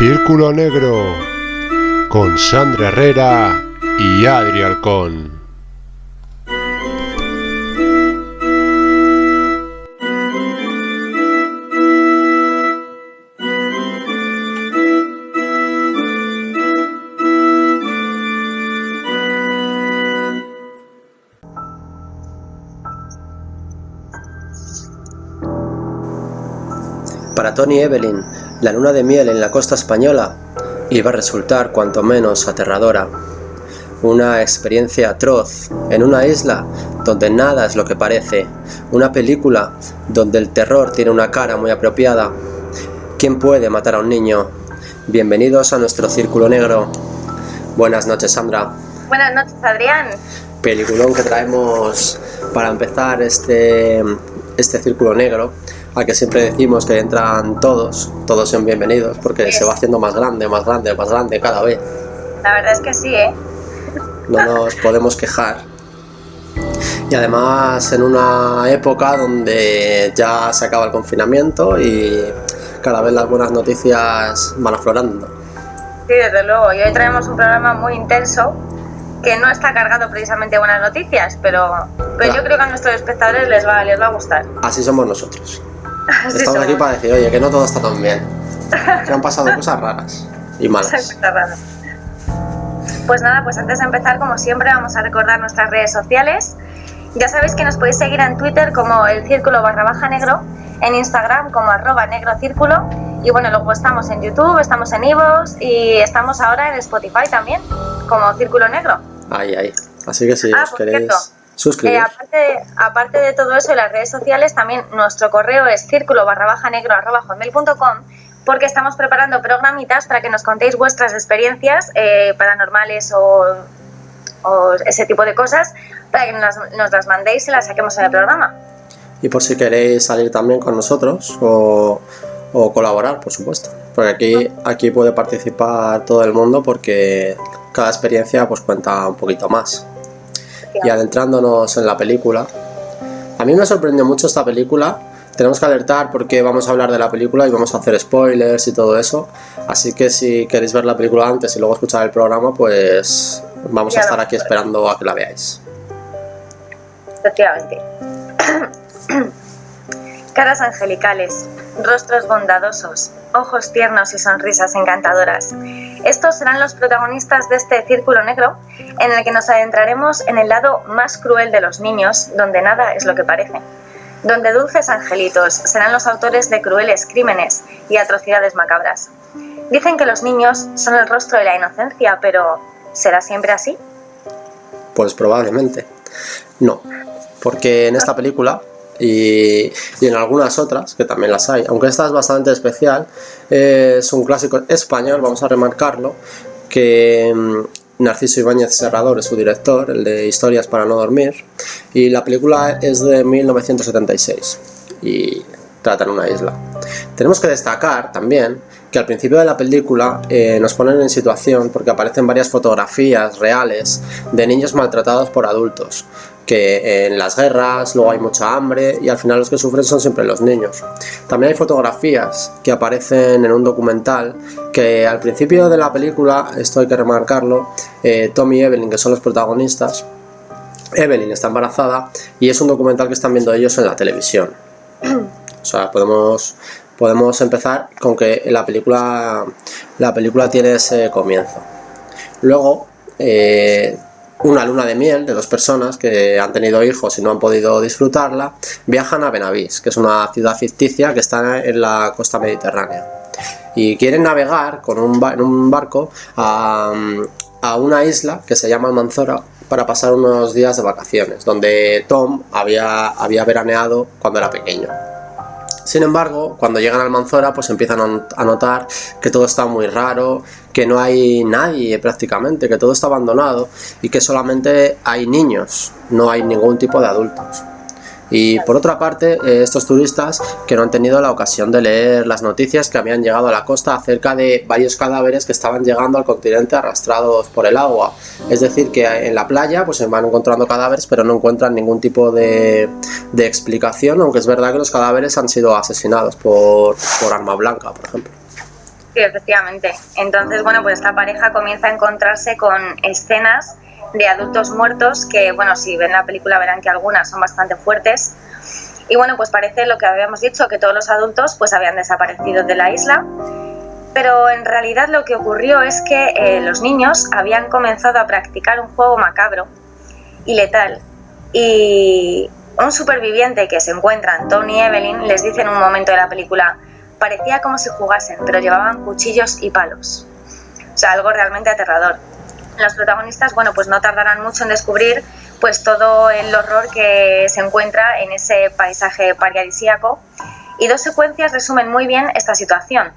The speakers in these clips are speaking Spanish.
Círculo Negro con Sandra Herrera y Adri Halcón. Para Tony y Evelyn, la luna de miel en la costa española iba a resultar cuanto menos aterradora. Una experiencia atroz en una isla donde nada es lo que parece. Una película donde el terror tiene una cara muy apropiada. ¿Quién puede matar a un niño? Bienvenidos a nuestro Círculo Negro. Buenas noches, Sandra. Buenas noches, Adrián. Peliculón que traemos para empezar este Círculo Negro, al que siempre decimos que entran todos son bienvenidos, porque se va haciendo más grande cada vez. La verdad es que sí, No nos podemos quejar. Y además en una época donde ya se acaba el confinamiento y cada vez las buenas noticias van aflorando. Sí, desde luego. Y hoy traemos un programa muy intenso que no está cargado precisamente de buenas noticias, pero yo creo que a nuestros espectadores les va a gustar. Así somos nosotros. Así Estamos somos aquí para decir, oye, que no todo está tan bien, que han pasado cosas raras y malas. Pues nada, pues antes de empezar, como siempre, vamos a recordar nuestras redes sociales. Ya sabéis que nos podéis seguir en Twitter como el Círculo_Negro, en Instagram como @negrocírculo, y bueno, luego estamos en YouTube, estamos en iVoox y estamos ahora en Spotify también, como Círculo Negro. Ahí. Así que si os queréis... Cierto. Suscribir. Aparte de todo eso, en las redes sociales también nuestro correo es círculo_negro@hotmail.com, porque estamos preparando programitas para que nos contéis vuestras experiencias paranormales o ese tipo de cosas, para que nos las mandéis y las saquemos en el programa. Y por si queréis salir también con nosotros o colaborar, por supuesto, porque aquí puede participar todo el mundo, porque cada experiencia pues cuenta un poquito más. Y adentrándonos en la película, a mí me sorprendió mucho esta película. Tenemos que alertar porque vamos a hablar de la película y vamos a hacer spoilers y todo eso, así que si queréis ver la película antes y luego escuchar el programa, pues vamos a estar aquí esperando a que la veáis. Efectivamente. Caras angelicales, rostros bondadosos, ojos tiernos y sonrisas encantadoras. Estos serán los protagonistas de este Círculo Negro, en el que nos adentraremos en el lado más cruel de los niños, donde nada es lo que parece. Donde dulces angelitos serán los autores de crueles crímenes y atrocidades macabras. Dicen que los niños son el rostro de la inocencia, pero ¿será siempre así? Pues probablemente no, porque en esta película y en algunas otras, que también las hay, aunque esta es bastante especial, es un clásico español, vamos a remarcarlo, que Narciso Ibáñez Serrador es su director, el de Historias para no dormir, y la película es de 1976 y trata en una isla. Tenemos que destacar también que al principio de la película nos ponen en situación porque aparecen varias fotografías reales de niños maltratados por adultos, que en las guerras luego hay mucha hambre y al final los que sufren son siempre los niños. También hay fotografías que aparecen en un documental que al principio de la película, esto hay que remarcarlo, Tom y Evelyn, que son los protagonistas, Evelyn está embarazada y es un documental que están viendo ellos en la televisión. O sea, podemos empezar con que la película tiene ese comienzo. Luego, una luna de miel de dos personas que han tenido hijos y no han podido disfrutarla, viajan a Benavís, que es una ciudad ficticia que está en la costa mediterránea, y quieren navegar en un barco a una isla que se llama Almanzora para pasar unos días de vacaciones, donde Tom había veraneado cuando era pequeño. Sin embargo, cuando llegan a Almanzora, pues empiezan a notar que todo está muy raro, que no hay nadie prácticamente, que todo está abandonado y que solamente hay niños, no hay ningún tipo de adultos. Y por otra parte, estos turistas que no han tenido la ocasión de leer las noticias que habían llegado a la costa acerca de varios cadáveres que estaban llegando al continente arrastrados por el agua. Es decir, que en la playa pues se van encontrando cadáveres, pero no encuentran ningún tipo de explicación, aunque es verdad que los cadáveres han sido asesinados por arma blanca, por ejemplo. Sí, efectivamente. Entonces, bueno, pues esta pareja comienza a encontrarse con escenas de adultos muertos que, bueno, si ven la película verán que algunas son bastante fuertes. Y bueno, pues parece lo que habíamos dicho, que todos los adultos pues habían desaparecido de la isla. Pero en realidad lo que ocurrió es que los niños habían comenzado a practicar un juego macabro y letal. Y un superviviente que se encuentran, Tom y Evelyn, les dice en un momento de la película: parecía como si jugasen, pero llevaban cuchillos y palos. O sea, algo realmente aterrador. Los protagonistas, bueno, pues no tardarán mucho en descubrir pues todo el horror que se encuentra en ese paisaje paradisíaco. Y dos secuencias resumen muy bien esta situación.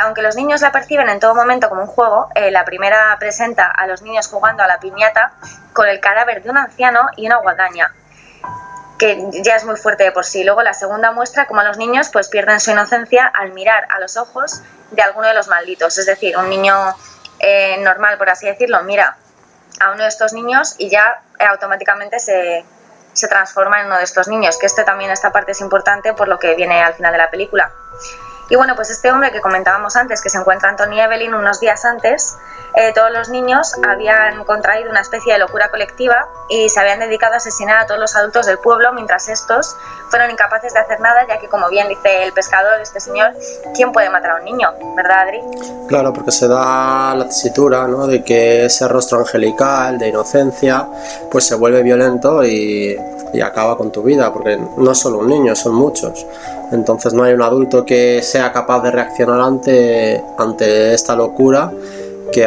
Aunque los niños la perciben en todo momento como un juego, la primera presenta a los niños jugando a la piñata con el cadáver de un anciano y una guadaña, que ya es muy fuerte de por sí. Luego la segunda muestra cómo los niños pues pierden su inocencia al mirar a los ojos de alguno de los malditos. Es decir, un niño normal, por así decirlo, mira a uno de estos niños y ya automáticamente se transforma en uno de estos niños, que esta parte es importante por lo que viene al final de la película. Y bueno, pues este hombre que comentábamos antes, que se encuentra Anthony y Evelyn unos días antes, todos los niños habían contraído una especie de locura colectiva y se habían dedicado a asesinar a todos los adultos del pueblo, mientras estos fueron incapaces de hacer nada, ya que, como bien dice el pescador, este señor, ¿quién puede matar a un niño? ¿Verdad, Adri? Claro, porque se da la tesitura, ¿no?, de que ese rostro angelical de inocencia pues se vuelve violento y acaba con tu vida, porque no es solo un niño, son muchos. Entonces no hay un adulto que sea capaz de reaccionar ante esta locura que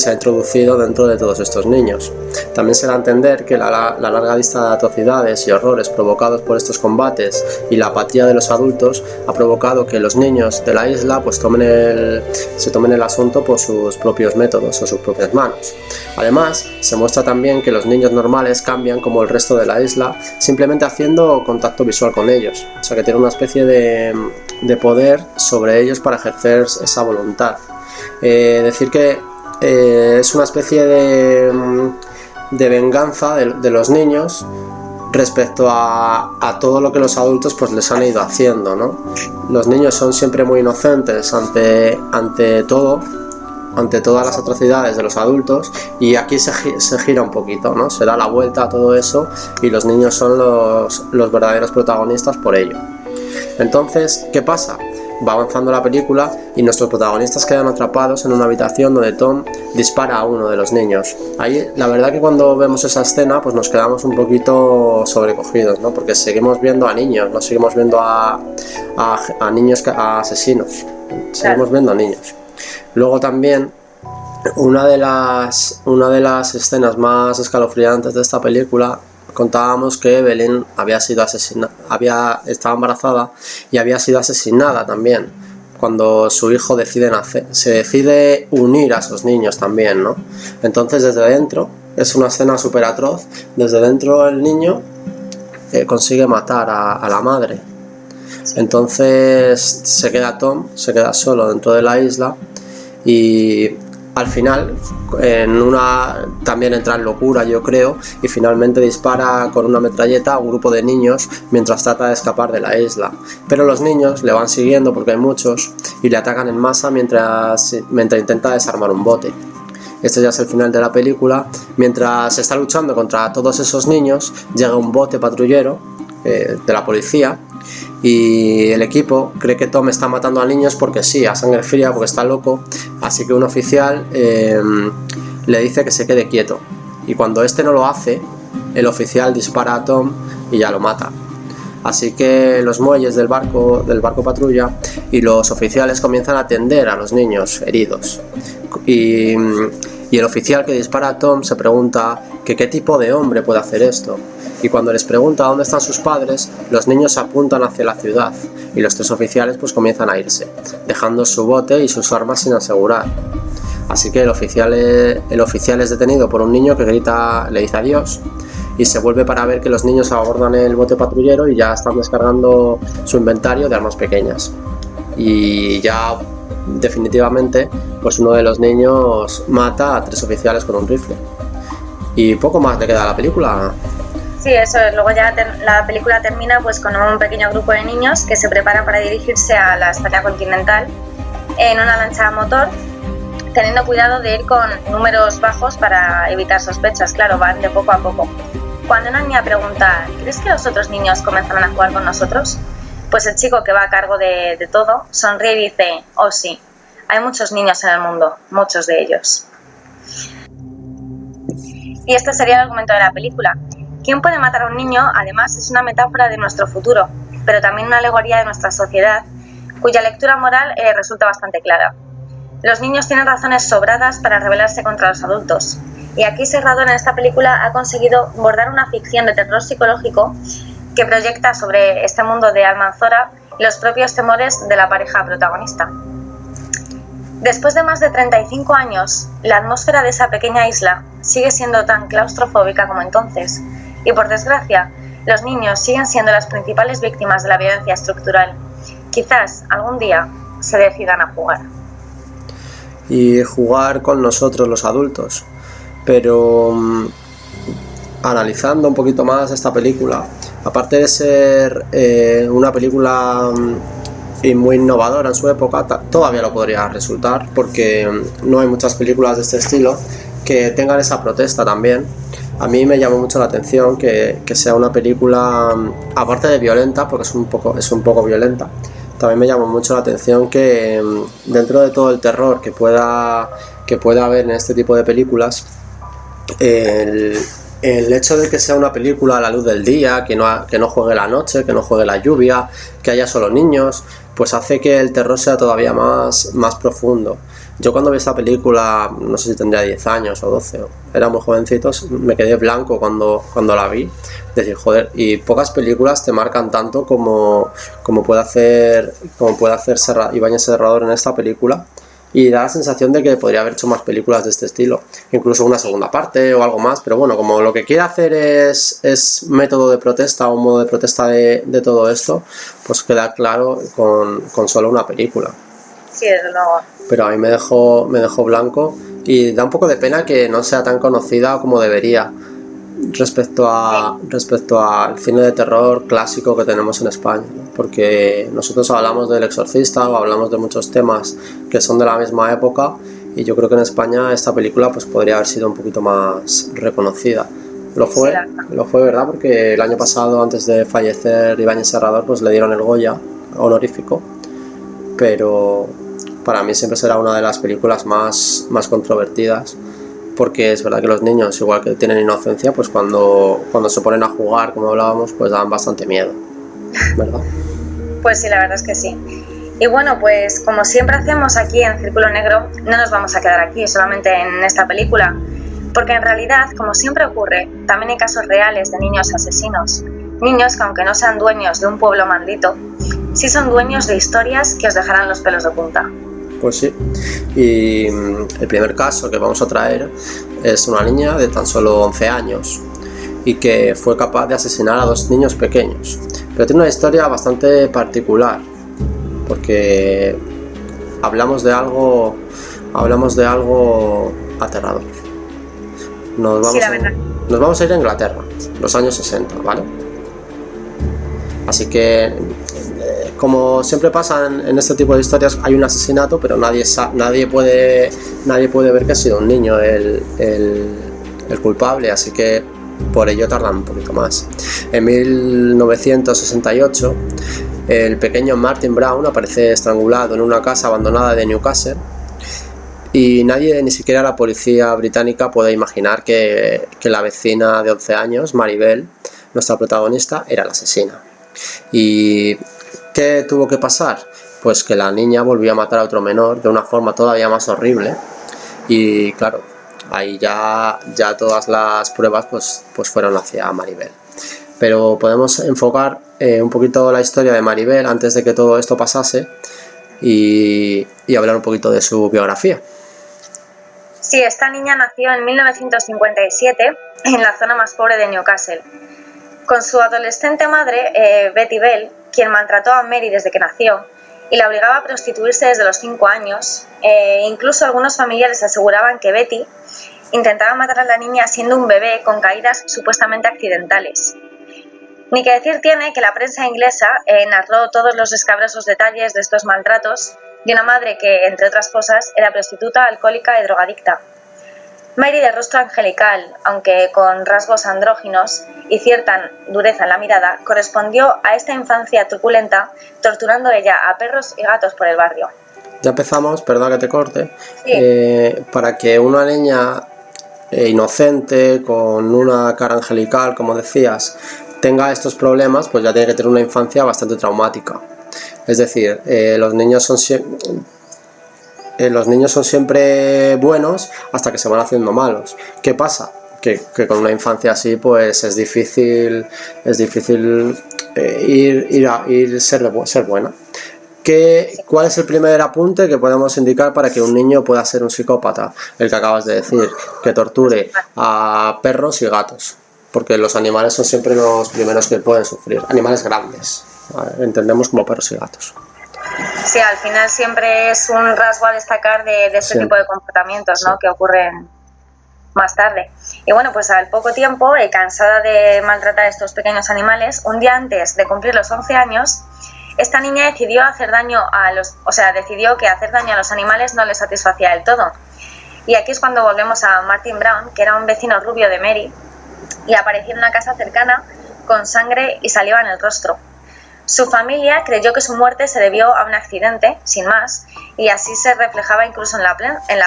se ha introducido dentro de todos estos niños. También se da a entender que la larga lista de atrocidades y horrores provocados por estos combates y la apatía de los adultos ha provocado que los niños de la isla pues se tomen el asunto por sus propios métodos o sus propias manos. Además, se muestra también que los niños normales cambian como el resto de la isla simplemente haciendo contacto visual con ellos, o sea que tienen una especie de poder sobre ellos para ejercer esa voluntad. Decir que es una especie de venganza de los niños respecto a todo lo que los adultos pues les han ido haciendo, ¿no? Los niños son siempre muy inocentes ante todas las atrocidades de los adultos, y aquí se gira un poquito, ¿no? Se da la vuelta a todo eso y los niños son los verdaderos protagonistas por ello. Entonces, ¿qué pasa? Va avanzando la película y nuestros protagonistas quedan atrapados en una habitación donde Tom dispara a uno de los niños. Ahí, la verdad que cuando vemos esa escena pues nos quedamos un poquito sobrecogidos, ¿no? Porque seguimos viendo a niños, no seguimos viendo a niños, a asesinos, seguimos viendo a niños. Luego también una de las escenas más escalofriantes de esta película, contábamos que Evelyn estaba embarazada y había sido asesinada también cuando su hijo se decide unir a esos niños también, ¿no? Entonces desde dentro, es una escena súper atroz, desde dentro el niño consigue matar a la madre. Entonces se queda solo dentro de la isla y al final también entra en locura, yo creo, y finalmente dispara con una metralleta a un grupo de niños mientras trata de escapar de la isla. Pero los niños le van siguiendo porque hay muchos y le atacan en masa mientras intenta desarmar un bote. Este ya es el final de la película. Mientras se está luchando contra todos esos niños, llega un bote patrullero de la policía y el equipo cree que Tom está matando a niños porque sí, a sangre fría, porque está loco, así que un oficial le dice que se quede quieto, y cuando este no lo hace, el oficial dispara a Tom y ya lo mata. Así que los muelles del barco patrulla y los oficiales comienzan a atender a los niños heridos, y el oficial que dispara a Tom se pregunta que qué tipo de hombre puede hacer esto. Y cuando les pregunta dónde están sus padres, los niños apuntan hacia la ciudad y los tres oficiales pues comienzan a irse, dejando su bote y sus armas sin asegurar. Así que el oficial es detenido por un niño que le dice adiós, y se vuelve para ver que los niños abordan el bote patrullero y ya están descargando su inventario de armas pequeñas. Y ya definitivamente pues uno de los niños mata a tres oficiales con un rifle. Y poco más le queda a la película. Sí, eso es. Luego ya la película termina pues con un pequeño grupo de niños que se preparan para dirigirse a la España continental en una lancha a motor, teniendo cuidado de ir con números bajos para evitar sospechas. Claro, van de poco a poco. Cuando una niña pregunta, ¿crees que los otros niños comenzarán a jugar con nosotros? Pues el chico, que va a cargo de todo, sonríe y dice, oh sí, hay muchos niños en el mundo, muchos de ellos. Y este sería el argumento de la película. ¿Quién puede matar a un niño? Además, es una metáfora de nuestro futuro, pero también una alegoría de nuestra sociedad, cuya lectura moral resulta bastante clara. Los niños tienen razones sobradas para rebelarse contra los adultos, y aquí Serrador en esta película ha conseguido bordar una ficción de terror psicológico que proyecta sobre este mundo de Almanzora los propios temores de la pareja protagonista. Después de más de 35 años, la atmósfera de esa pequeña isla sigue siendo tan claustrofóbica como entonces, y por desgracia, los niños siguen siendo las principales víctimas de la violencia estructural. Quizás algún día se decidan a jugar. Y jugar con nosotros los adultos. Pero analizando un poquito más esta película, aparte de ser una película muy innovadora en su época, todavía lo podría resultar, porque no hay muchas películas de este estilo que tengan esa protesta también. A mí me llamó mucho la atención que sea una película, aparte de violenta, porque es un poco violenta, también me llamó mucho la atención que dentro de todo el terror que pueda haber en este tipo de películas, el hecho de que sea una película a la luz del día, que no juegue la noche, que no juegue la lluvia, que haya solo niños, pues hace que el terror sea todavía más profundo. Yo cuando vi esta película, no sé si tendría 10 años o 12, era muy jovencito, me quedé blanco cuando la vi. Decir, joder, y pocas películas te marcan tanto como puede hacer Ibáñez Serrador en esta película. Y da la sensación de que podría haber hecho más películas de este estilo, incluso una segunda parte o algo más, pero bueno, como lo que quiere hacer es método de protesta o modo de protesta de todo esto, pues queda claro con solo una película. Sí, desde luego. Pero a mí me dejó blanco, y da un poco de pena que no sea tan conocida como debería respecto al cine de terror clásico que tenemos en España, ¿no? Porque nosotros hablamos del Exorcista o hablamos de muchos temas que son de la misma época, y yo creo que en España esta película pues podría haber sido un poquito más reconocida. Lo fue, ¿verdad? Porque el año pasado, antes de fallecer Ibáñez Serrador, pues le dieron el Goya honorífico, pero para mí siempre será una de las películas más controvertidas, porque es verdad que los niños, igual que tienen inocencia, pues cuando se ponen a jugar, como hablábamos, pues dan bastante miedo, ¿verdad? Pues sí, la verdad es que sí. Y bueno, pues como siempre hacemos aquí en Círculo Negro, no nos vamos a quedar aquí solamente en esta película, porque en realidad, como siempre ocurre, también hay casos reales de niños asesinos. Niños que, aunque no sean dueños de un pueblo maldito, sí son dueños de historias que os dejarán los pelos de punta. Pues sí, y el primer caso que vamos a traer es una niña de tan solo 11 años y que fue capaz de asesinar a 2 niños pequeños. Pero tiene una historia bastante particular, porque hablamos de algo aterrador. Nos vamos a ir a Inglaterra, los años 60, ¿vale? Así que, como siempre pasa en este tipo de historias, hay un asesinato, pero nadie puede ver que ha sido un niño el culpable, así que por ello tardan un poquito más. En 1968, el pequeño Martin Brown aparece estrangulado en una casa abandonada de Newcastle, y nadie, ni siquiera la policía británica, puede imaginar que la vecina de 11 años, Maribel, nuestra protagonista, era la asesina. ¿Y qué tuvo que pasar? Pues que la niña volvió a matar a otro menor de una forma todavía más horrible, y claro, ahí ya todas las pruebas pues fueron hacia Maribel. Pero podemos enfocar un poquito la historia de Maribel antes de que todo esto pasase y hablar un poquito de su biografía. Sí, esta niña nació en 1957 en la zona más pobre de Newcastle, con su adolescente madre, Betty Bell, quien maltrató a Mary desde que nació y la obligaba a prostituirse desde los 5 años. Incluso algunos familiares aseguraban que Betty intentaba matar a la niña siendo un bebé con caídas supuestamente accidentales. Ni que decir tiene que la prensa inglesa narró todos los escabrosos detalles de estos maltratos de una madre que, entre otras cosas, era prostituta, alcohólica y drogadicta. Mary, de rostro angelical, aunque con rasgos andróginos y cierta dureza en la mirada, correspondió a esta infancia truculenta, torturando ella a perros y gatos por el barrio. Ya empezamos, perdón que te corte, Sí. para que una niña inocente, con una cara angelical, como decías, tenga estos problemas, pues ya tiene que tener una infancia bastante traumática. Es decir, los niños son siempre buenos hasta que se van haciendo malos. ¿Qué pasa? Que con una infancia así pues es difícil ser buena. ¿Cuál es el primer apunte que podemos indicar para que un niño pueda ser un psicópata? El que acabas de decir, que torture a perros y gatos, porque los animales son siempre los primeros que pueden sufrir, animales grandes, entendemos como perros y gatos. Sí, al final siempre es un rasgo a destacar de este tipo de comportamientos, ¿no? Que ocurren más tarde. Y bueno, pues al poco tiempo, cansada de maltratar a estos pequeños animales, un día antes de cumplir los 11 años, esta niña decidió decidió que hacer daño a los animales no le satisfacía del todo. Y aquí es cuando volvemos a Martin Brown, que era un vecino rubio de Mary, y apareció en una casa cercana con sangre y saliva en el rostro. Su familia creyó que su muerte se debió a un accidente, sin más, y así se reflejaba incluso en la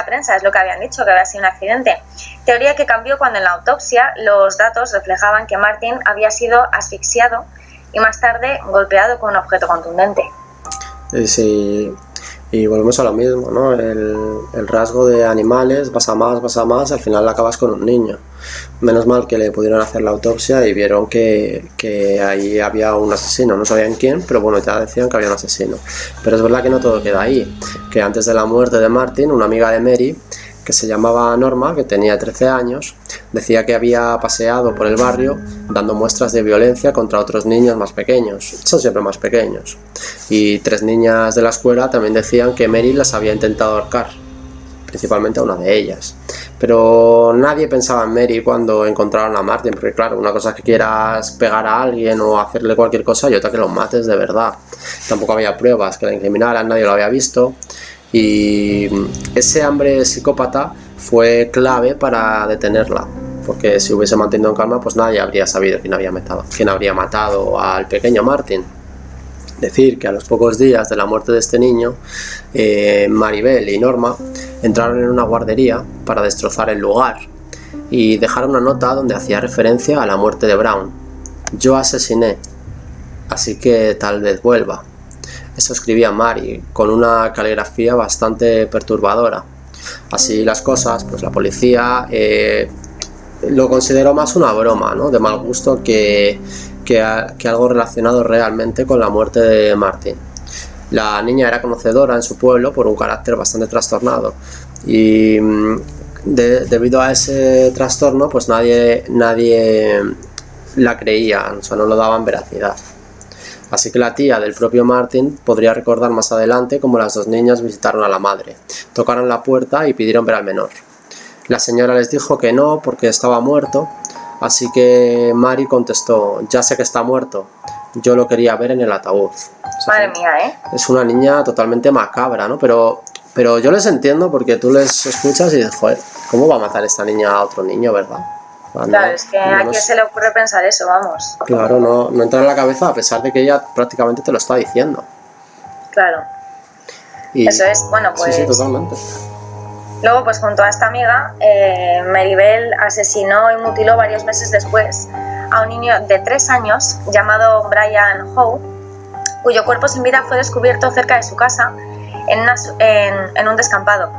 prensa, es lo que habían dicho, que había sido un accidente. Teoría que cambió cuando en la autopsia los datos reflejaban que Martin había sido asfixiado y más tarde golpeado con un objeto contundente. Sí, y volvemos a lo mismo, ¿no? El rasgo de animales, vas a más, al final acabas con un niño. Menos mal que le pudieron hacer la autopsia y vieron que ahí había un asesino, no sabían quién, pero bueno, ya decían que había un asesino. Pero es verdad que no todo queda ahí, que antes de la muerte de Martin, una amiga de Mary, que se llamaba Norma, que tenía 13 años, decía que había paseado por el barrio dando muestras de violencia contra otros niños más pequeños, son siempre más pequeños, y 3 niñas de la escuela también decían que Mary las había intentado ahorcar, principalmente a una de ellas. Pero nadie pensaba en Mary cuando encontraron a Martin, porque claro, una cosa es que quieras pegar a alguien o hacerle cualquier cosa y otra que lo mates de verdad. Tampoco había pruebas que la incriminaran, nadie lo había visto. Y ese hambre psicópata fue clave para detenerla, porque si hubiese mantenido en calma, pues nadie habría sabido quién habría matado al pequeño Martin. Decir que a los pocos días de la muerte de este niño, Maribel y Norma entraron en una guardería para destrozar el lugar y dejaron una nota donde hacía referencia a la muerte de Brown. Yo asesiné, así que tal vez vuelva. Eso escribía Mary con una caligrafía bastante perturbadora. Así las cosas, pues la policía lo consideró más una broma, ¿no?, de mal gusto que algo relacionado realmente con la muerte de Martin. La niña era conocedora en su pueblo por un carácter bastante trastornado y debido a ese trastorno pues nadie la creía, o sea, no lo daban veracidad. Así que la tía del propio Martin podría recordar más adelante cómo las 2 niñas visitaron a la madre, tocaron la puerta y pidieron ver al menor. La señora les dijo que no porque estaba muerto, así que Mary contestó: ya sé que está muerto, yo lo quería ver en el ataúd. O sea, Madre mía, ¿eh? Es una niña totalmente macabra, ¿no? Pero yo les entiendo, porque tú les escuchas y dices, joder, ¿cómo va a matar esta niña a otro niño, verdad? Claro, es que a quién se le ocurre pensar eso, vamos. Claro, no entra en la cabeza, a pesar de que ella prácticamente te lo está diciendo. Claro. Y eso es, bueno, pues... Sí, totalmente. Luego, pues junto a esta amiga, Maribel asesinó y mutiló varios meses después a un niño de 3 años llamado Brian Howe, cuyo cuerpo sin vida fue descubierto cerca de su casa en un descampado.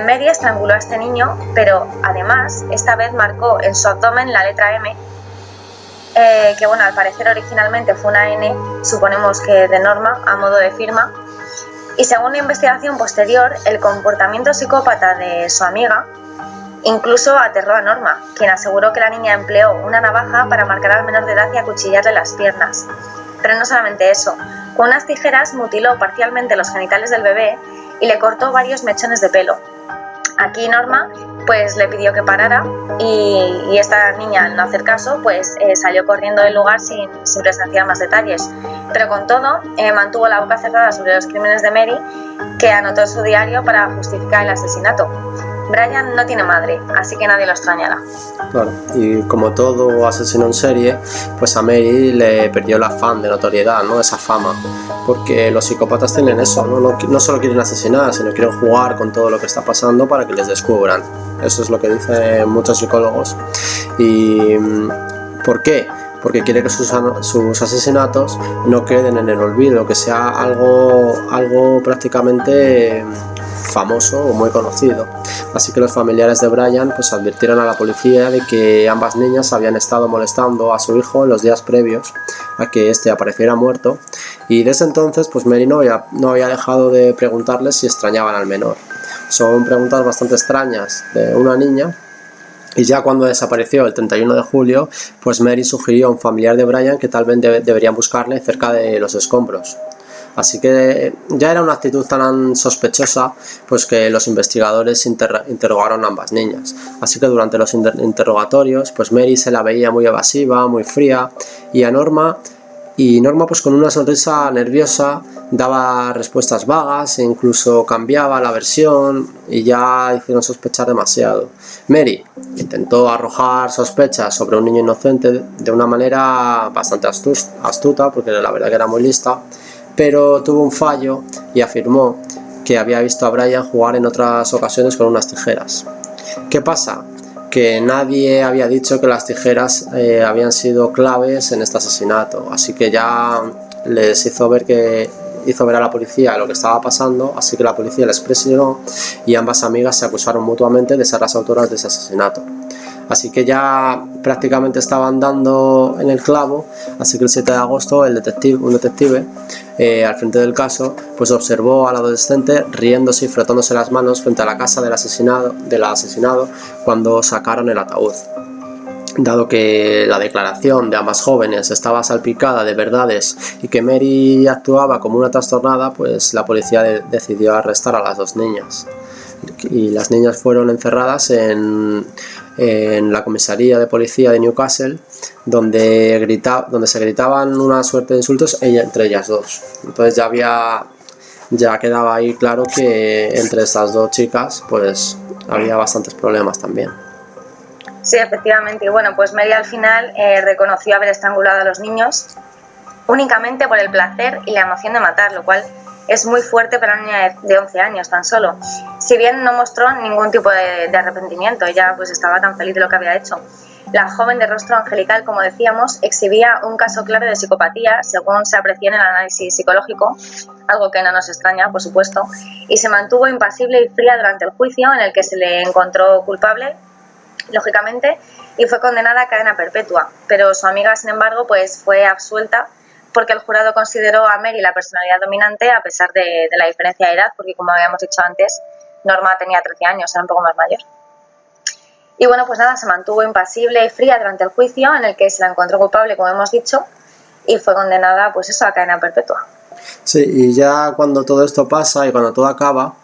Mary estranguló a este niño, pero además esta vez marcó en su abdomen la letra M, que bueno, al parecer originalmente fue una N, suponemos que de Norma, a modo de firma. Y según una investigación posterior, el comportamiento psicópata de su amiga incluso aterró a Norma, quien aseguró que la niña empleó una navaja para marcar al menor de edad y acuchillarle las piernas. Pero no solamente eso, con unas tijeras mutiló parcialmente los genitales del bebé y le cortó varios mechones de pelo. Aquí Norma pues le pidió que parara y esta niña, al no hacer caso, pues salió corriendo del lugar sin presenciar más detalles. Pero con todo, mantuvo la boca cerrada sobre los crímenes de Mary, que anotó en su diario para justificar el asesinato. Brian no tiene madre, así que nadie lo extrañará. Claro, y como todo asesino en serie, pues a Mary le perdió el afán de notoriedad, ¿no? Esa fama, porque los psicópatas tienen eso, no solo quieren asesinar, sino quieren jugar con todo lo que está pasando para que les descubran. Eso es lo que dicen muchos psicólogos. ¿Y por qué? Porque quiere que sus asesinatos no queden en el olvido, que sea algo prácticamente famoso o muy conocido. Así que los familiares de Brian pues advirtieron a la policía de que ambas niñas habían estado molestando a su hijo en los días previos a que éste apareciera muerto, y desde entonces pues Mary no había dejado de preguntarles si extrañaban al menor. Son preguntas bastante extrañas de una niña. Y ya cuando desapareció el 31 de julio, pues Mary sugirió a un familiar de Brian que tal vez deberían buscarle cerca de los escombros. Así que ya era una actitud tan sospechosa, pues que los investigadores interrogaron a ambas niñas. Así que durante los interrogatorios, pues Mary se la veía muy evasiva, muy fría, y Norma pues con una sonrisa nerviosa daba respuestas vagas e incluso cambiaba la versión, y ya hicieron sospechar demasiado. Mary intentó arrojar sospechas sobre un niño inocente de una manera bastante astuta, porque la verdad que era muy lista, pero tuvo un fallo y afirmó que había visto a Brian jugar en otras ocasiones con unas tijeras. ¿Qué pasa? Que nadie había dicho que las tijeras habían sido claves en este asesinato, así que ya les hizo ver a la policía lo que estaba pasando, así que la policía les presionó y ambas amigas se acusaron mutuamente de ser las autoras de ese asesinato. Así que ya prácticamente estaban dando en el clavo, así que el 7 de agosto un detective al frente del caso pues observó al adolescente riéndose y frotándose las manos frente a la casa del asesinado cuando sacaron el ataúd. Dado que la declaración de ambas jóvenes estaba salpicada de verdades y que Mary actuaba como una trastornada, pues la policía decidió arrestar a las dos niñas. Y las niñas fueron encerradas en la comisaría de policía de Newcastle, donde se gritaban una suerte de insultos entre ellas dos. Entonces ya quedaba ahí claro que entre estas dos chicas pues había bastantes problemas también. Sí, efectivamente. Y bueno, pues Mary al final reconoció haber estrangulado a los niños únicamente por el placer y la emoción de matar, lo cual es muy fuerte para una niña de 11 años tan solo. Si bien no mostró ningún tipo de arrepentimiento, ella pues estaba tan feliz de lo que había hecho. La joven de rostro angelical, como decíamos, exhibía un caso claro de psicopatía, según se apreció en el análisis psicológico, algo que no nos extraña, por supuesto, y se mantuvo impasible y fría durante el juicio, en el que se le encontró culpable, lógicamente, y fue condenada a cadena perpetua. Pero su amiga, sin embargo, pues fue absuelta, porque el jurado consideró a Mary la personalidad dominante a pesar de la diferencia de edad, porque como habíamos dicho antes, Norma tenía 13 años, era un poco más mayor. Y bueno, pues nada, se mantuvo impasible y fría durante el juicio, en el que se la encontró culpable, como hemos dicho, y fue condenada pues eso, a cadena perpetua. Sí, y ya cuando todo esto pasa y cuando todo acaba,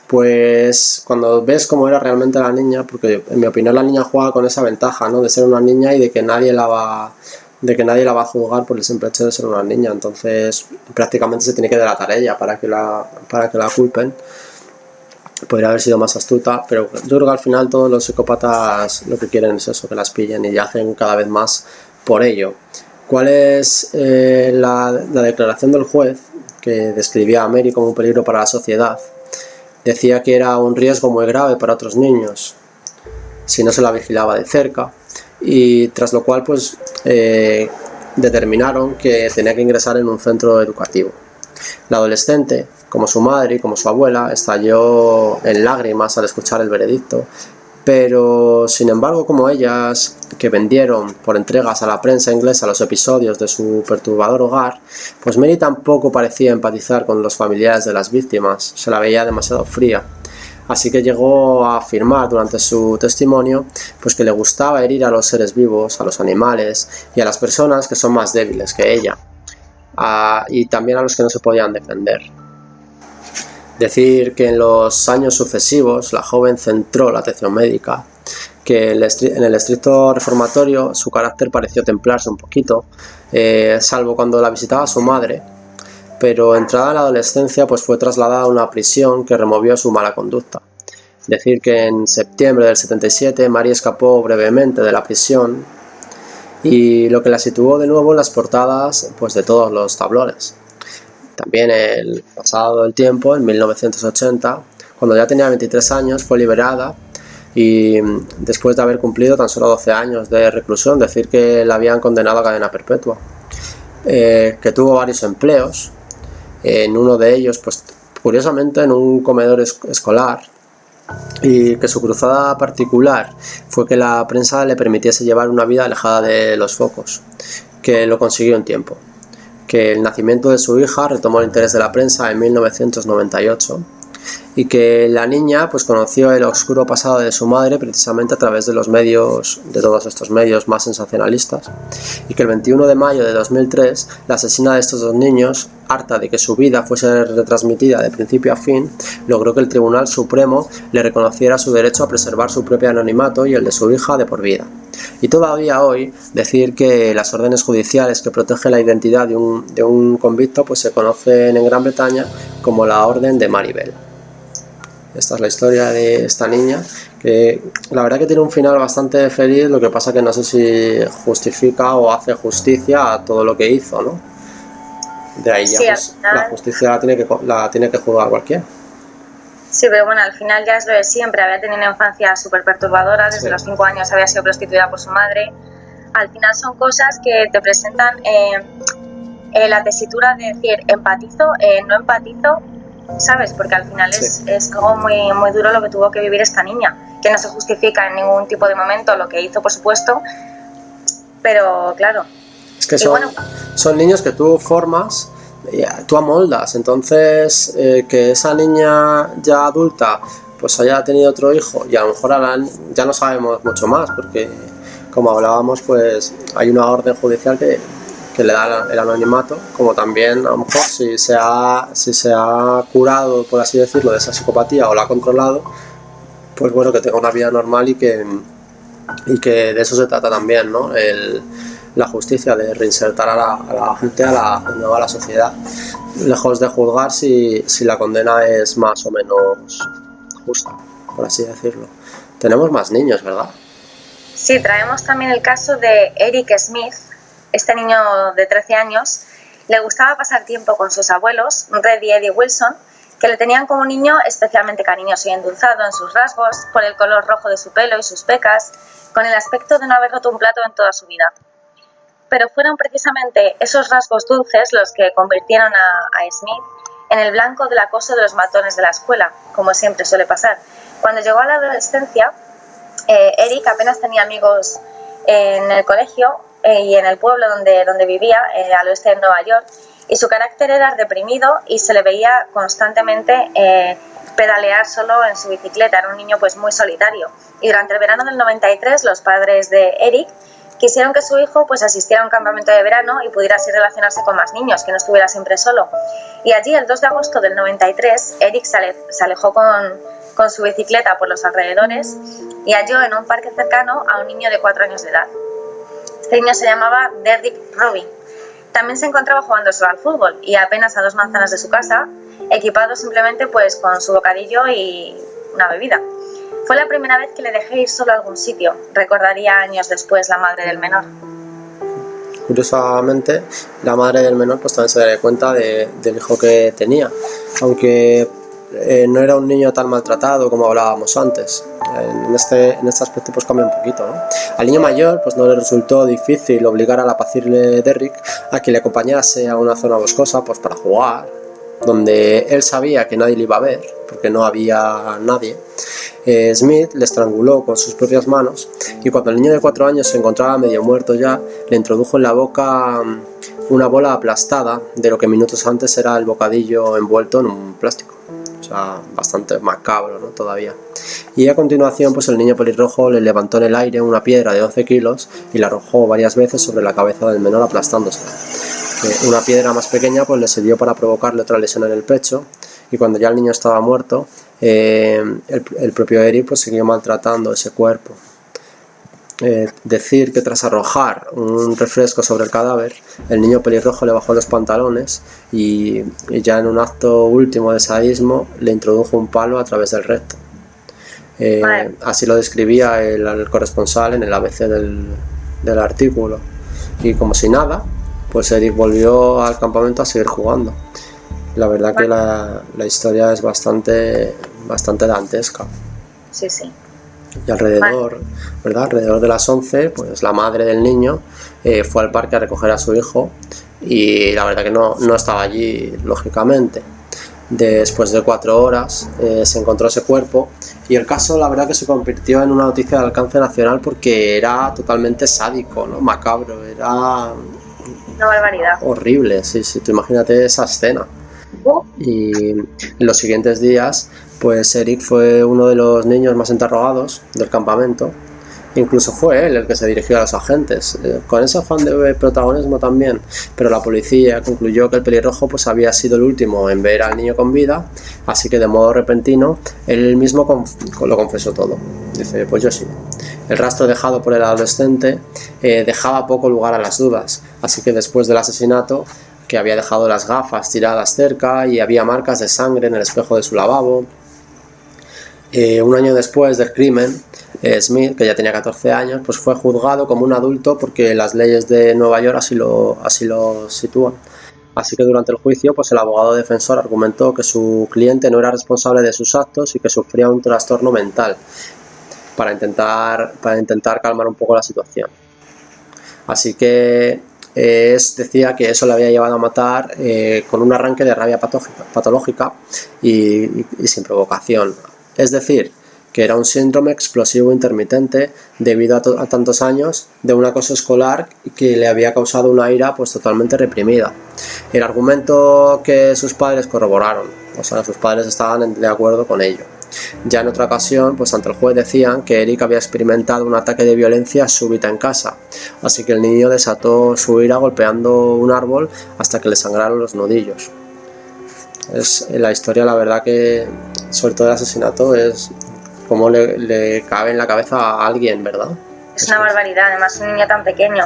pues cuando ves cómo era realmente la niña, porque en mi opinión la niña juega con esa ventaja, ¿no?, de ser una niña y de que nadie la va a juzgar por el simple hecho de ser una niña. Entonces prácticamente se tiene que delatar ella para que la culpen. Podría haber sido más astuta, pero yo creo que al final todos los psicópatas lo que quieren es eso, que las pillen, y hacen cada vez más por ello. ¿Cuál es la declaración del juez, que describía a Mary como un peligro para la sociedad? Decía que era un riesgo muy grave para otros niños si no se la vigilaba de cerca, y tras lo cual pues determinaron que tenía que ingresar en un centro educativo. La adolescente, como su madre y como su abuela, estalló en lágrimas al escuchar el veredicto, pero sin embargo, como ellas, que vendieron por entregas a la prensa inglesa los episodios de su perturbador hogar, pues Mary tampoco parecía empatizar con los familiares de las víctimas, se la veía demasiado fría. Así que llegó a afirmar durante su testimonio pues que le gustaba herir a los seres vivos, a los animales y a las personas que son más débiles que ella, y también a los que no se podían defender. Decir que en los años sucesivos la joven centró la atención médica, que en el estricto reformatorio su carácter pareció templarse un poquito, salvo cuando la visitaba su madre, pero entrada en la adolescencia pues fue trasladada a una prisión que removió su mala conducta. Decir que en septiembre del 77 Mary escapó brevemente de la prisión, y lo que la situó de nuevo en las portadas pues de todos los tablones. También el pasado del tiempo, en 1980, cuando ya tenía 23 años, fue liberada y después de haber cumplido tan solo 12 años de reclusión, decir que la habían condenado a cadena perpetua, que tuvo varios empleos, en uno de ellos, pues curiosamente en un comedor escolar, y que su cruzada particular fue que la prensa le permitiese llevar una vida alejada de los focos, que lo consiguió en tiempo, que el nacimiento de su hija retomó el interés de la prensa en 1998 y que la niña pues conoció el oscuro pasado de su madre precisamente a través de los medios, de todos estos medios más sensacionalistas, y que el 21 de mayo de 2003 la asesina de estos dos niños, harta de que su vida fuese retransmitida de principio a fin, logró que el Tribunal Supremo le reconociera su derecho a preservar su propio anonimato y el de su hija de por vida. Y todavía hoy decir que las órdenes judiciales que protegen la identidad de un convicto pues se conocen en Gran Bretaña como la Orden de Maribel. Esta es la historia de esta niña, que la verdad que tiene un final bastante feliz, lo que pasa que no sé si justifica o hace justicia a todo lo que hizo, ¿no? De ahí ya Sí, pues, la justicia la tiene que juzgar cualquiera. Sí, pero bueno, al final ya es lo de siempre. Había tenido una infancia súper perturbadora, desde los 5 años había sido prostituida por su madre. Al final son cosas que te presentan la tesitura de decir empatizo, no empatizo, ¿sabes? Porque al final es algo muy, muy duro lo que tuvo que vivir esta niña, que no se justifica en ningún tipo de momento lo que hizo, por supuesto, pero claro. Es que son niños que tú formas, tú amoldas, entonces que esa niña ya adulta pues haya tenido otro hijo y a lo mejor ya no sabemos mucho más, porque como hablábamos pues hay una orden judicial que le da el anonimato, como también a lo mejor si se ha curado, por así decirlo, de esa psicopatía o la ha controlado, pues bueno, que tenga una vida normal y que de eso se trata también, ¿no? La justicia, de reinsertar a la gente de nuevo a la sociedad, lejos de juzgar si la condena es más o menos justa, por así decirlo. Tenemos más niños, ¿verdad? Sí, traemos también el caso de Eric Smith. Este niño de 13 años le gustaba pasar tiempo con sus abuelos, Red y Eddie Wilson, que le tenían como un niño especialmente cariñoso y endulzado en sus rasgos, por el color rojo de su pelo y sus pecas, con el aspecto de no haber roto un plato en toda su vida. Pero fueron precisamente esos rasgos dulces los que convirtieron a Smith en el blanco del acoso de los matones de la escuela, como siempre suele pasar. Cuando llegó a la adolescencia, Eric apenas tenía amigos en el colegio y en el pueblo donde vivía, al oeste de Nueva York, y su carácter era deprimido y se le veía constantemente pedalear solo en su bicicleta. Era un niño pues muy solitario, y durante el verano del 93 los padres de Eric quisieron que su hijo pues asistiera a un campamento de verano y pudiera así relacionarse con más niños, que no estuviera siempre solo. Y allí, el 2 de agosto del 93, Eric se alejó con su bicicleta por los alrededores y halló en un parque cercano a un niño de 4 años de edad. Este niño se llamaba Derrick Robin. También se encontraba jugando solo al fútbol y apenas a 2 manzanas de su casa, equipado simplemente pues con su bocadillo y una bebida. Fue la primera vez que le dejé ir solo a algún sitio, recordaría años después la madre del menor. Curiosamente, la madre del menor pues también se daría cuenta del hijo que tenía, aunque no era un niño tan maltratado como hablábamos antes. En este aspecto pues cambia un poquito, ¿no? Al niño mayor pues no le resultó difícil obligar al apacible Derrick a que le acompañase a una zona boscosa pues para jugar, donde él sabía que nadie le iba a ver, porque no había nadie. Smith le estranguló con sus propias manos y cuando el niño de 4 años se encontraba medio muerto ya, le introdujo en la boca una bola aplastada de lo que minutos antes era el bocadillo envuelto en un plástico. O sea, bastante macabro, ¿no? Todavía. Y a continuación pues el niño pelirrojo le levantó en el aire una piedra de 11 kilos y la arrojó varias veces sobre la cabeza del menor aplastándosela. Una piedra más pequeña pues le sirvió para provocarle otra lesión en el pecho y cuando ya el niño estaba muerto, el propio Eric pues siguió maltratando ese cuerpo. Decir que tras arrojar un refresco sobre el cadáver, el niño pelirrojo le bajó los pantalones y ya en un acto último de sadismo le introdujo un palo a través del recto. Así lo describía el corresponsal en el ABC del artículo. Y como si nada, pues Eric volvió al campamento a seguir jugando. La verdad que la historia es bastante dantesca. Sí, sí. Y alrededor de las 11, pues la madre del niño fue al parque a recoger a su hijo y la verdad que no estaba allí, lógicamente. Después de 4 horas se encontró ese cuerpo y el caso la verdad que se convirtió en una noticia de alcance nacional porque era totalmente sádico, ¿no? Macabro, era una barbaridad. Horrible, sí, tú imagínate esa escena. Y en los siguientes días pues Eric fue uno de los niños más interrogados del campamento. Incluso fue él el que se dirigió a los agentes, con ese afán de protagonismo también, pero la policía concluyó que el pelirrojo pues había sido el último en ver al niño con vida, así que de modo repentino él mismo lo confesó todo. Dice, pues yo sí. El rastro dejado por el adolescente dejaba poco lugar a las dudas, así que después del asesinato, que había dejado las gafas tiradas cerca y había marcas de sangre en el espejo de su lavabo, un año después del crimen, Smith, que ya tenía 14 años, pues fue juzgado como un adulto porque las leyes de Nueva York así lo sitúan. Así que durante el juicio, pues el abogado defensor argumentó que su cliente no era responsable de sus actos y que sufría un trastorno mental para intentar calmar un poco la situación. Así que decía que eso le había llevado a matar con un arranque de rabia patológica y sin provocación. Es decir, que era un síndrome explosivo intermitente debido a tantos años de un acoso escolar que le había causado una ira pues totalmente reprimida. El argumento que sus padres corroboraron, o sea, sus padres estaban de acuerdo con ello. Ya en otra ocasión, pues ante el juez decían que Eric había experimentado un ataque de violencia súbita en casa, así que el niño desató su ira golpeando un árbol hasta que le sangraron los nudillos. Es la historia, la verdad que, sobre todo el asesinato, es cómo le cabe en la cabeza a alguien, ¿verdad? Es una barbaridad, además un niño tan pequeño.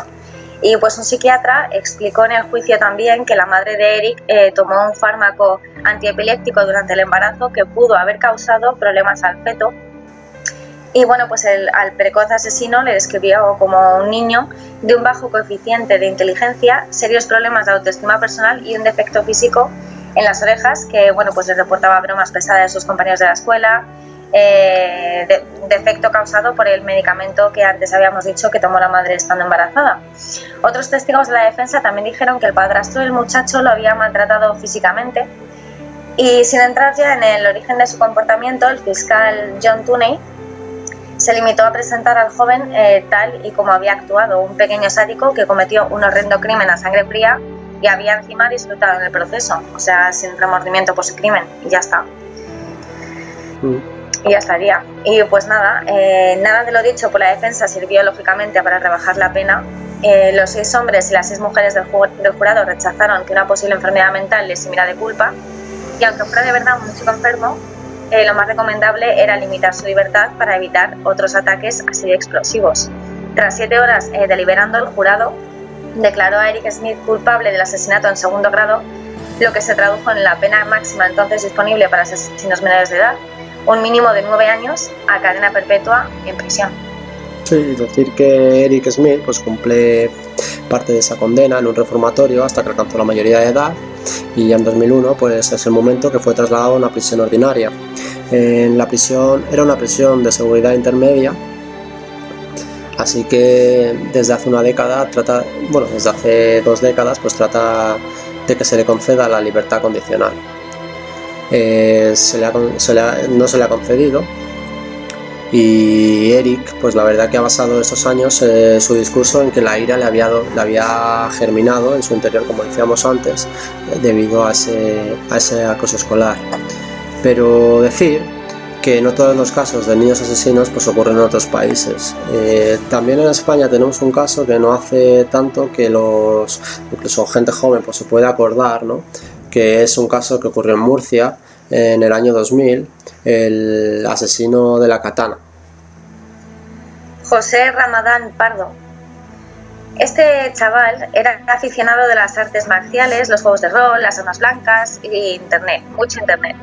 Y pues un psiquiatra explicó en el juicio también que la madre de Eric tomó un fármaco antiepiléptico durante el embarazo que pudo haber causado problemas al feto. Y bueno, pues al precoz asesino le describió como un niño de un bajo coeficiente de inteligencia, serios problemas de autoestima personal y un defecto físico en las orejas que, bueno, pues le reportaba bromas pesadas de sus compañeros de la escuela, defecto causado por el medicamento que antes habíamos dicho que tomó la madre estando embarazada. Otros testigos de la defensa también dijeron que el padrastro del muchacho lo había maltratado físicamente y, sin entrar ya en el origen de su comportamiento, el fiscal John Tunney se limitó a presentar al joven tal y como había actuado, un pequeño sádico que cometió un horrendo crimen a sangre fría y había encima disfrutado en el proceso, o sea, sin remordimiento por su crimen, y ya está. Y ya estaría. Y pues nada, nada de lo dicho por la defensa sirvió lógicamente para rebajar la pena. Los 6 hombres y las 6 mujeres del jurado rechazaron que una posible enfermedad mental les sirviera de culpa, y aunque fuera de verdad un chico enfermo, lo más recomendable era limitar su libertad para evitar otros ataques así de explosivos. Tras 7 horas deliberando, el jurado declaró a Eric Smith culpable del asesinato en segundo grado, lo que se tradujo en la pena máxima entonces disponible para asesinos menores de edad, un mínimo de 9 años a cadena perpetua en prisión. Sí, decir que Eric Smith pues cumple parte de esa condena en un reformatorio hasta que alcanzó la mayoría de edad, y ya en 2001 pues es el momento que fue trasladado a una prisión ordinaria. En la prisión era una prisión de seguridad intermedia, así que desde hace desde hace 2 décadas pues trata de que se le conceda la libertad condicional. No se le ha concedido, y Eric pues la verdad que ha basado estos años su discurso en que la ira le había germinado en su interior, como decíamos antes, debido a ese acoso escolar. Pero decir que no todos los casos de niños asesinos pues ocurren en otros países. También en España tenemos un caso que no hace tanto que incluso gente joven pues se puede acordar, ¿no? Que es un caso que ocurrió en Murcia, en el año 2000, el asesino de la katana. José Ramadán Pardo. Este chaval era aficionado de las artes marciales, los juegos de rol, las armas blancas y internet, mucho internet.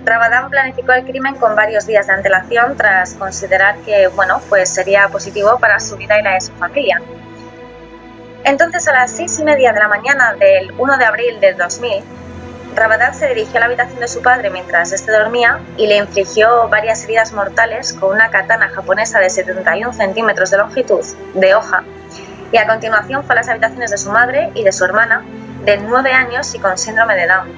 Ramadán planificó el crimen con varios días de antelación tras considerar que, pues sería positivo para su vida y la de su familia. Entonces, a las 6:30 de la mañana del 1 de abril del 2000, Ramadán se dirigió a la habitación de su padre mientras éste dormía y le infligió varias heridas mortales con una katana japonesa de 71 centímetros de longitud, de hoja, y a continuación fue a las habitaciones de su madre y de su hermana, de 9 años y con síndrome de Down,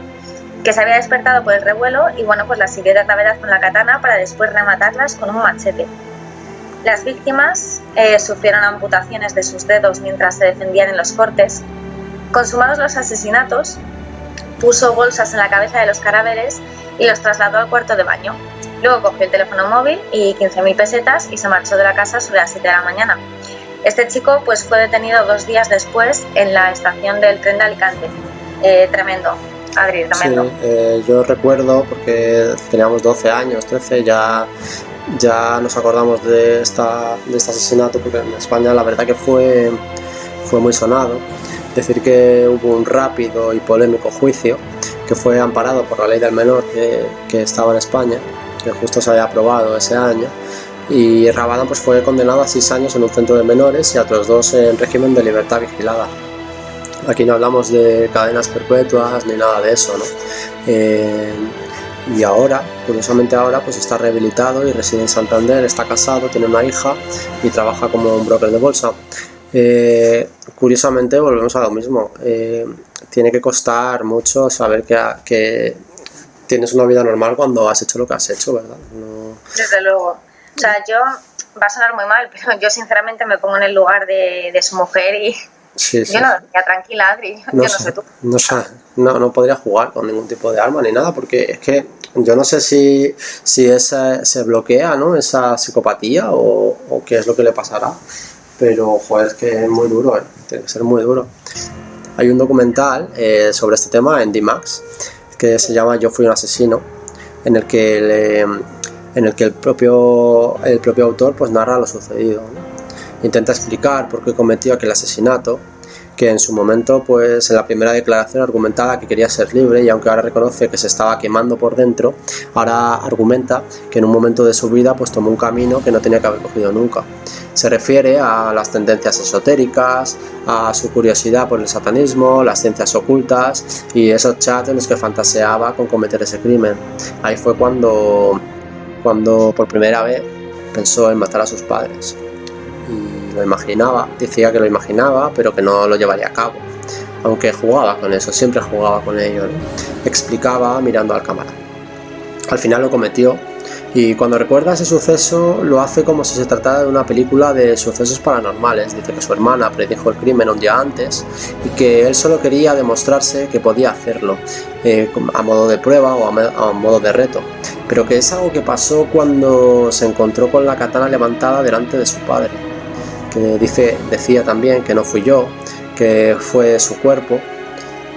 que se había despertado por el revuelo y pues las hirió de gravedad con la katana para después rematarlas con un machete. Las víctimas sufrieron amputaciones de sus dedos mientras se defendían en los cortes. Consumados los asesinatos, puso bolsas en la cabeza de los cadáveres y los trasladó al cuarto de baño. Luego cogió el teléfono móvil y 15.000 pesetas y se marchó de la casa sobre las 7 de la mañana. Este chico fue detenido 2 días después en la estación del tren de Alicante. Tremendo, Adri, tremendo. Sí, yo recuerdo, porque teníamos 12 años, 13, ya nos acordamos de este asesinato, porque en España la verdad que fue muy sonado. Decir que hubo un rápido y polémico juicio que fue amparado por la ley del menor que estaba en España, que justo se había aprobado ese año, y Ramadán fue condenado a 6 años en un centro de menores y a otros 2 en régimen de libertad vigilada. Aquí no hablamos de cadenas perpetuas ni nada de eso, ¿no? Y ahora, curiosamente está rehabilitado y reside en Santander, está casado, tiene una hija y trabaja como un broker de bolsa. Curiosamente volvemos a lo mismo, tiene que costar mucho saber que tienes una vida normal cuando has hecho lo que has hecho, ¿verdad? No... Desde luego. O sea, va a sonar muy mal, pero yo sinceramente me pongo en el lugar de su mujer y sí. Yo no, ya tranquila, Adri, yo no sé tú. No podría jugar con ningún tipo de arma ni nada, porque es que yo no sé si se bloquea, ¿no?, esa psicopatía o qué es lo que le pasará, pero joder, es que es muy duro, tiene que ser muy duro. Hay un documental sobre este tema en D-Max que se llama Yo fui un asesino, en el que el propio autor narra lo sucedido, ¿no? Intenta explicar por qué cometió aquel asesinato, que en su momento en la primera declaración argumentaba que quería ser libre, y aunque ahora reconoce que se estaba quemando por dentro, ahora argumenta que en un momento de su vida tomó un camino que no tenía que haber cogido nunca. Se refiere a las tendencias esotéricas, a su curiosidad por el satanismo, las ciencias ocultas y esos chats en los que fantaseaba con cometer ese crimen. Ahí fue cuando por primera vez pensó en matar a sus padres. Y lo imaginaba, decía que lo imaginaba, pero que no lo llevaría a cabo. Aunque jugaba con eso, siempre jugaba con ello, ¿no? Explicaba mirando a la cámara. Al final lo cometió, y cuando recuerda ese suceso lo hace como si se tratara de una película de sucesos paranormales. Dice que su hermana predijo el crimen un día antes y que él solo quería demostrarse que podía hacerlo, a modo de prueba o a modo de reto, pero que es algo que pasó cuando se encontró con la katana levantada delante de su padre, que decía también que no fui yo, que fue su cuerpo,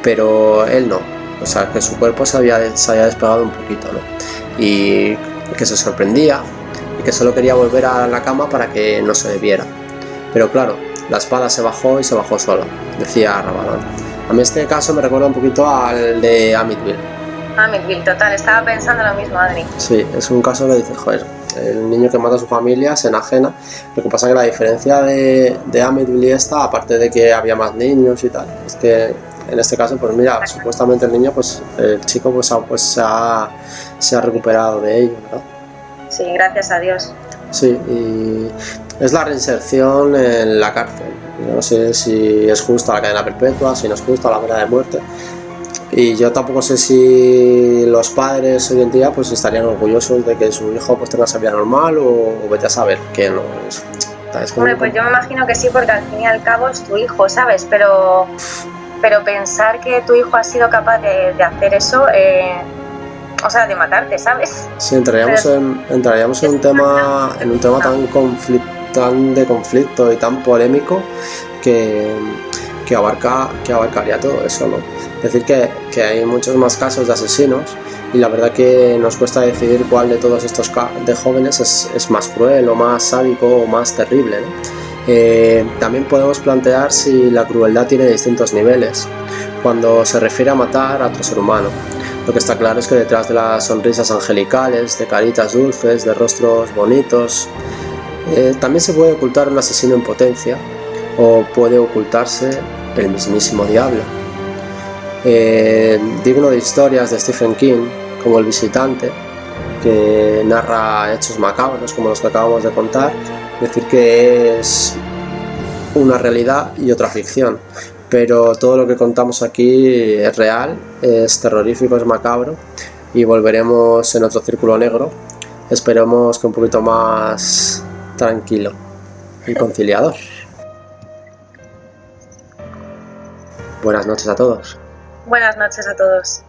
pero él no, o sea, que su cuerpo se había despegado un poquito, ¿no? Y que se sorprendía y que solo quería volver a la cama para que no se viera. Pero claro, la espada se bajó y se bajó sola, decía Ramadán. A mí este caso me recuerda un poquito al de Amityville. Amityville, total, estaba pensando lo mismo, Adri. Sí, es un caso que dice, joder, el niño que mata a su familia se enajena. Lo que pasa es que la diferencia de Amityville y esta, aparte de que había más niños y tal, es que en este caso, mira, supuestamente el niño, el chico se ha recuperado de ello, ¿verdad? Sí, gracias a Dios. Sí, y es la reinserción en la cárcel. Yo no sé si es justa la cadena perpetua, si no es justa la pena de muerte. Y yo tampoco sé si los padres hoy en día estarían orgullosos de que su hijo tenga esa vida normal, o vete a saber que no es. Hombre, pues yo me imagino que sí, porque al fin y al cabo es tu hijo, ¿sabes? Pero pensar que tu hijo ha sido capaz de hacer eso, o sea, de matarte, ¿sabes? Sí, entraríamos en un tema tan de conflicto y tan polémico que abarcaría todo eso, ¿no? Es decir, que hay muchos más casos de asesinos y la verdad que nos cuesta decidir cuál de todos estos de jóvenes es más cruel o más sádico o más terrible, ¿no? También podemos plantear si la crueldad tiene distintos niveles cuando se refiere a matar a otro ser humano. Lo que está claro es que detrás de las sonrisas angelicales, de caritas dulces, de rostros bonitos, también se puede ocultar un asesino en potencia o puede ocultarse el mismísimo diablo. Digno de historias de Stephen King, como El visitante, que narra hechos macabros como los que acabamos de contar, es decir, que es una realidad y otra ficción, pero todo lo que contamos aquí es real, es terrorífico, es macabro, y volveremos en otro círculo negro, esperemos que un poquito más tranquilo y conciliador. Buenas noches a todos. Buenas noches a todos.